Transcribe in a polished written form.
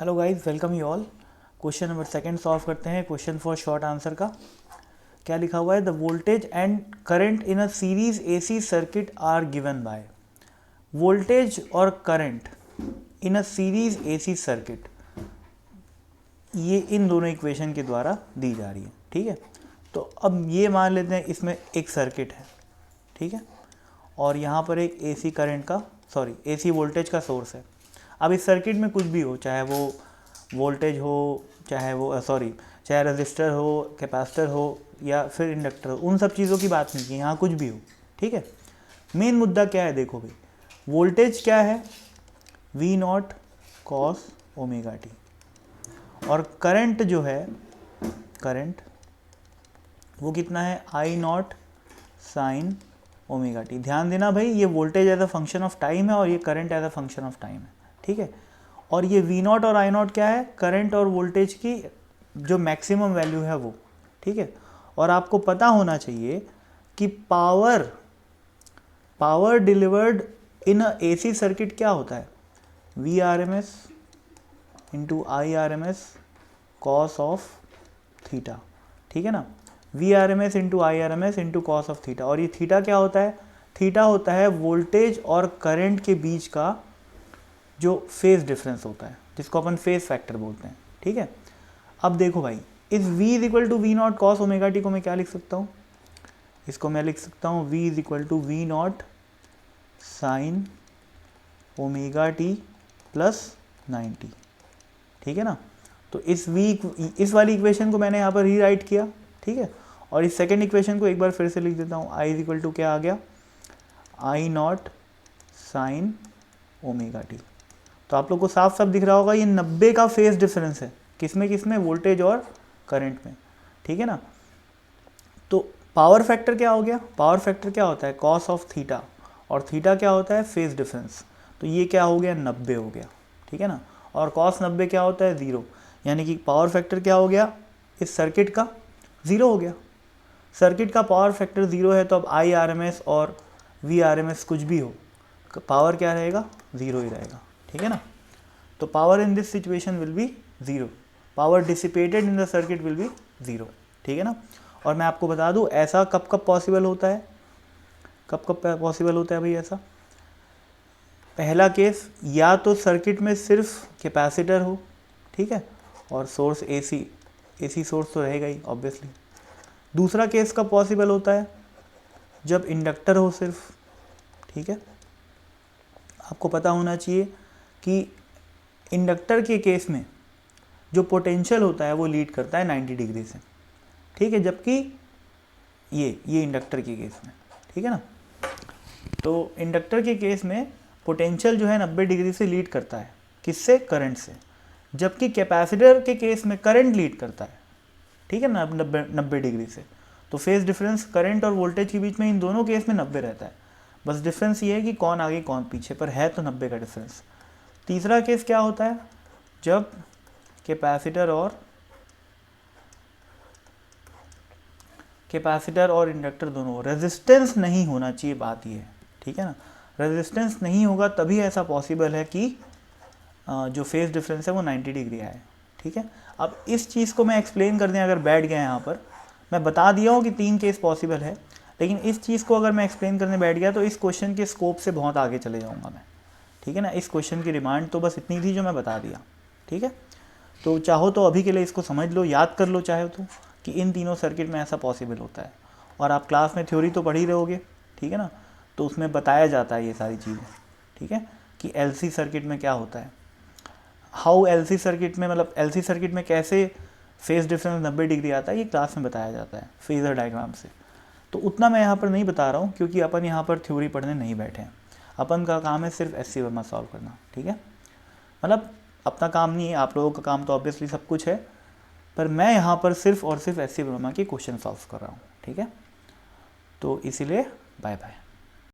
Hello guys, welcome you all. Question number second solve करते हैं। Question for short answer का क्या लिखा हुआ है? The voltage and current in a series AC circuit are given by. Voltage और current in a series AC circuit, ये इन दोनों इक्वेशन के द्वारा दी जा रही है। ठीक है, तो अब ये मान लेते हैं इसमें एक सर्किट है, ठीक है, और यहाँ पर एक एसी करंट का एसी वोल्टेज का सोर्स है। अब इस सर्किट में कुछ भी हो, चाहे वो वोल्टेज हो, चाहे रजिस्टर हो, कैपेसिटर हो या फिर इंडक्टर हो, उन सब चीज़ों की बात नहीं की, यहाँ कुछ भी हो। ठीक है, मेन मुद्दा क्या है? देखो भाई, वोल्टेज क्या है? V naught cos omega t, और करंट जो है, करंट वो कितना है? I naught sine omega t. ध्यान देना भाई, ये voltage as a function of time है और ये current as a function of time है। ठीक है, और ये वी नॉट और आई नॉट क्या है? करंट और वोल्टेज की जो मैक्सिमम वैल्यू है वो। ठीक है, और आपको पता होना चाहिए कि power delivered in a AC circuit क्या होता है? V R M S into I R M S cos of theta. ठीक है ना, V R M S into I R M S into cos of theta. और ये theta क्या होता है? थीटा होता है वोल्टेज और करंट के बीच का जो फेज डिफरेंस होता है, जिसको अपन फेज फैक्टर बोलते हैं। ठीक है, अब देखो भाई, इस v is equal to V naught cos omega t को मैं क्या लिख सकता हूँ? इसको मैं लिख सकता हूँ v is equal to V naught sine omega t plus 90। ठीक है ना, तो इस वाली इक्वेशन को मैंने यहाँ पर रीराइट किया। ठीक है, और इस सेकेंड इक्वेशन को एक बार फिर से लिख देता हूँ। i इज इक्वल टू क्या आ गया? आई नॉट साइन ओमेगा टी। तो आप लोग को साफ साफ दिख रहा होगा, ये 90 का फेज डिफरेंस है। किसमें? वोल्टेज और करंट में। ठीक है ना, तो पावर फैक्टर क्या हो गया? पावर फैक्टर क्या होता है? कॉस ऑफ थीटा, और थीटा क्या होता है? Phase difference. तो ये क्या हो गया? 90 हो गया। ठीक है ना, और कॉस 90 क्या होता है? 0। यानी कि पावर फैक्टर क्या हो गया इस सर्किट का? 0 हो गया। सर्किट का पावर फैक्टर 0 है, तो अब आई आर एम एस और वी आर एम एस कुछ भी हो, पावर क्या रहेगा? 0 ही रहेगा। ठीक है ना, तो power in this situation will be 0। Power dissipated in the circuit will be 0। ठीक है ना, और मैं आपको बता दूं ऐसा कब कब पॉसिबल होता है? कब कब पॉसिबल होता है भाई ऐसा? पहला केस, या तो सर्किट में सिर्फ कैपेसिटर हो, ठीक है, और सोर्स एसी सोर्स तो रहेगा ही ऑब्वियसली। दूसरा केस कब पॉसिबल होता है? जब इंडक्टर हो सिर्फ। ठीक है, आपको पता होना चाहिए कि इंडक्टर के केस में जो पोटेंशियल होता है वो लीड करता है 90 डिग्री से। ठीक है, जबकि ये इंडक्टर के केस में, ठीक है ना, तो इंडक्टर के केस में पोटेंशियल जो है 90 डिग्री से लीड करता है। किससे? करंट से। जबकि कैपेसिटर के केस में करंट लीड करता है, ठीक है ना, 90 डिग्री से। तो फेज डिफरेंस करंट और वोल्टेज के बीच में इन दोनों केस में 90 रहता है। बस डिफरेंस ये है कि कौन आगे कौन पीछे, पर है तो 90 का डिफरेंस। तीसरा केस क्या होता है? जब कैपेसिटर और इंडक्टर दोनों, रेजिस्टेंस नहीं होना चाहिए, बात ये है। ठीक है ना, रेजिस्टेंस नहीं होगा तभी ऐसा पॉसिबल है कि जो फेज डिफरेंस है वो 90 डिग्री आए। ठीक है, अब इस चीज़ को मैं एक्सप्लेन करने अगर बैठ गया यहाँ पर, मैं बता दिया हूँ कि 3 केस पॉसिबल है, लेकिन इस चीज़ को अगर मैं एक्सप्लेन करने बैठ गया तो इस क्वेश्चन के स्कोप से बहुत आगे चले जाऊँगा मैं। ठीक है ना, इस क्वेश्चन की डिमांड तो बस इतनी थी जो मैं बता दिया। ठीक है, तो चाहो तो अभी के लिए इसको समझ लो, याद कर लो चाहे तो, कि इन तीनों सर्किट में ऐसा पॉसिबल होता है। और आप क्लास में थ्योरी तो पढ़ ही रहोगे, ठीक है ना, तो उसमें बताया जाता है ये सारी चीज़ें। ठीक है, कि एलसी सर्किट में क्या होता है, हाउ एलसी सर्किट में, मतलब एलसी सर्किट में कैसे फेज डिफरेंस 90 डिग्री आता है, ये क्लास में बताया जाता है फेजर डायग्राम से। तो उतना मैं यहाँ पर नहीं बता रहा हूँ, क्योंकि अपन यहाँ पर थ्योरी पढ़ने नहीं बैठे हैं। अपन का काम है सिर्फ एससी वर्मा सॉल्व करना। ठीक है, मतलब अपना काम नहीं है, आप लोगों का काम तो ऑब्वियसली सब कुछ है, पर मैं यहाँ पर सिर्फ और सिर्फ एससी वर्मा के क्वेश्चन सॉल्व कर रहा हूँ। ठीक है, तो इसीलिए बाय बाय।